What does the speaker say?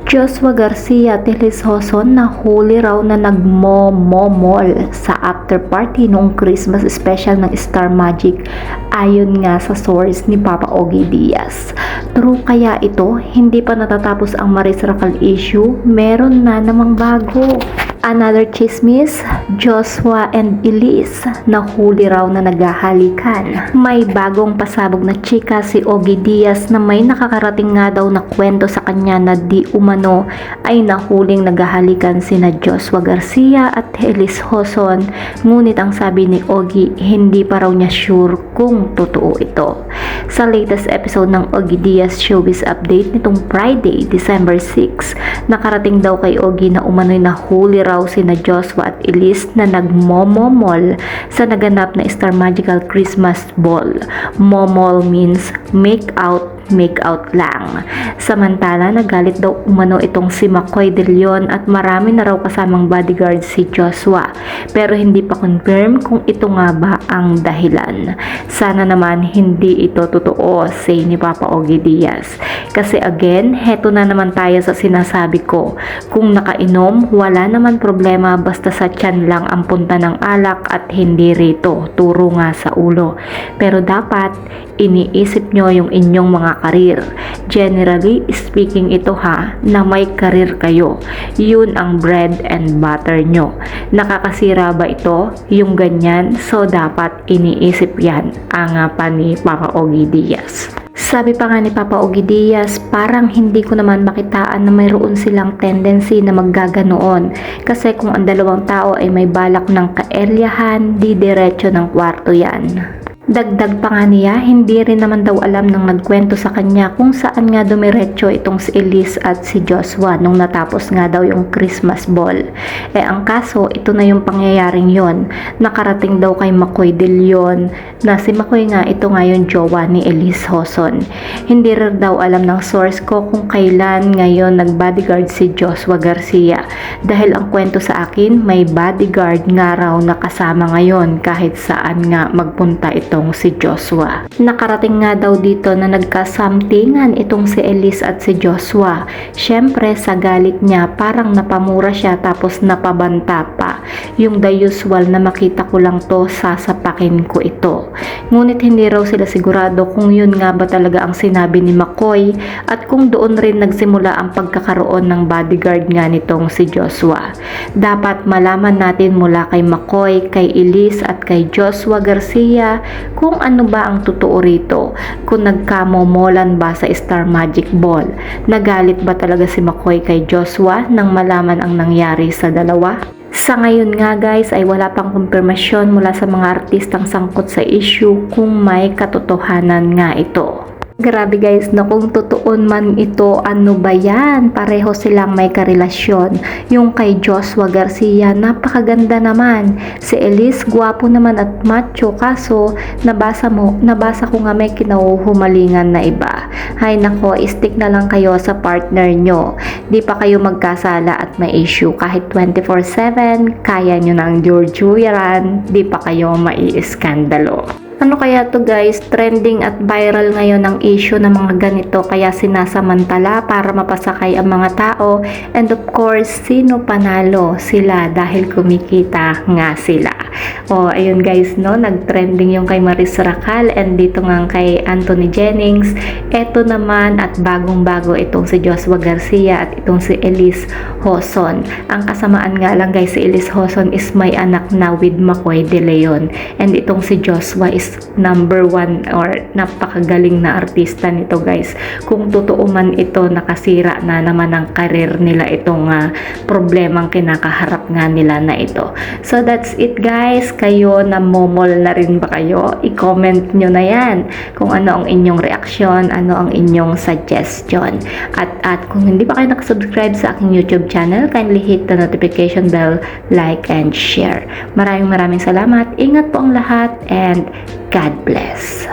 Joshua Garcia at Elis Hoson nahuli raw na nagmo-mall sa after party noong Christmas special ng Star Magic ayon nga sa source ni Papa Ogie Diaz. True kaya ito? Hindi pa natatapos ang Maris Racal issue? Meron na namang bago. Another chismis, Joshua and Elis nahuli raw na naghahalikan. May bagong pasabog na chika si Ogie Diaz na may nakakarating nga daw na kwento sa kanya na di umano ay nahuling naghahalikan sina Joshua Garcia at Elis Hoson. Ngunit ang sabi ni Ogie, hindi pa raw niya sure kung totoo ito. Sa latest episode ng Ogie Diaz Showbiz Update nitong Friday, December 6, nakarating daw kay Ogie na umano'y nahuli raw sina Joshua at Elis na nagmomomol sa naganap na Star Magical Christmas Ball. Momol means make out lang. Samantala, nagalit daw umano itong si Makoy De Leon at marami na raw kasamang bodyguard si Joshua. Pero hindi pa confirm kung ito nga ba ang dahilan. Sana naman hindi ito totoo, say ni Papa Ogie Diaz. Kasi again, heto na naman tayo sa sinasabi ko. Kung nakainom, wala naman problema basta sa tiyan lang ang punta ng alak at hindi rito. Turo nga sa ulo. Pero dapat, iniisip nyo yung inyong mga karir. Generally speaking ito na may karir kayo. Yun ang bread and butter nyo. Nakakasira ba ito? Yung ganyan? So dapat iniisip yan. Anga pa ni Papa Ogie Diaz. Sabi pa nga ni Papa Ogie Diaz, parang hindi ko naman makitaan na mayroon silang tendency na maggaganoon. Kasi kung ang dalawang tao ay may balak ng kaelyahan, di diretso ng kwarto yan. Dagdag pa nga niya, hindi rin naman daw alam ng nagkwento sa kanya kung saan nga dumiretso itong si Elis at si Joshua nung natapos nga daw yung Christmas ball. Ang kaso, ito na yung pangyayaring yon. Nakarating daw kay Makoy De Leon na si Makoy nga ito nga yung jowa ni Elis Hoson. Hindi rin daw alam ng source ko kung kailan ngayon nag-bodyguard si Joshua Garcia. Dahil ang kwento sa akin, may bodyguard nga raw na kasama ngayon kahit saan nga magpunta ito si Joshua. Nakarating nga daw dito na nagkasamtingan itong si Elis at si Joshua. Syempre sa galit niya parang napamura siya tapos napabanta pa. Yung the usual na makita ko lang to, sasapakin ko ito. Ngunit hindi raw sila sigurado kung yun nga ba talaga ang sinabi ni Makoy at kung doon rin nagsimula ang pagkakaroon ng bodyguard nga nitong si Joshua. Dapat malaman natin mula kay Makoy, kay Elis at kay Joshua Garcia kung ano ba ang totoo rito, kung nagkamomolan ba sa Star Magic Ball. Nagalit ba talaga si Makoy kay Joshua nang malaman ang nangyari sa dalawa? Sa ngayon nga guys ay wala pang kumpirmasyon mula sa mga artistang sangkot sa issue kung may katotohanan nga ito. Grabe guys, na kung totoo man ito, ano ba yan? Pareho silang may karelasyon. Yung kay Joshua Garcia, napakaganda naman. Si Elis, gwapo naman at macho. Kaso, nabasa ko nga may kinahuhumalingan na iba. Hay nako, stick na lang kayo sa partner nyo. Di pa kayo magkasala at may issue. Kahit 24/7, kaya nyo nang jurjuyaran. Di pa kayo mai-iskandalo. Ano kaya to guys? Trending at viral ngayon ang issue ng mga ganito kaya sinasamantala para mapasakay ang mga tao, and of course, sino panalo? Sila dahil kumikita nga sila. Ayun guys, no, nagtrending yung kay Maris Racal and dito nga kay Anthony Jennings. Eto naman at bagong-bago itong si Joshua Garcia at itong si Elis Hoson. Ang kasamaan nga lang guys, si Elis Hoson is may anak na with Makoy De Leon and itong si Joshua is number 1 or napakagaling na artista nito guys. Kung totoo man ito, nakasira na naman ang karir nila itong problemang kinakaharap nga nila na ito. So that's it guys. Kayo, namomol na rin ba kayo? I-comment nyo na yan kung ano ang inyong reaksyon, ano ang inyong suggestion. At kung hindi pa kayo nakasubscribe sa aking YouTube channel, kindly hit the notification bell, like and share. Maraming salamat. Ingat po ang lahat and God bless.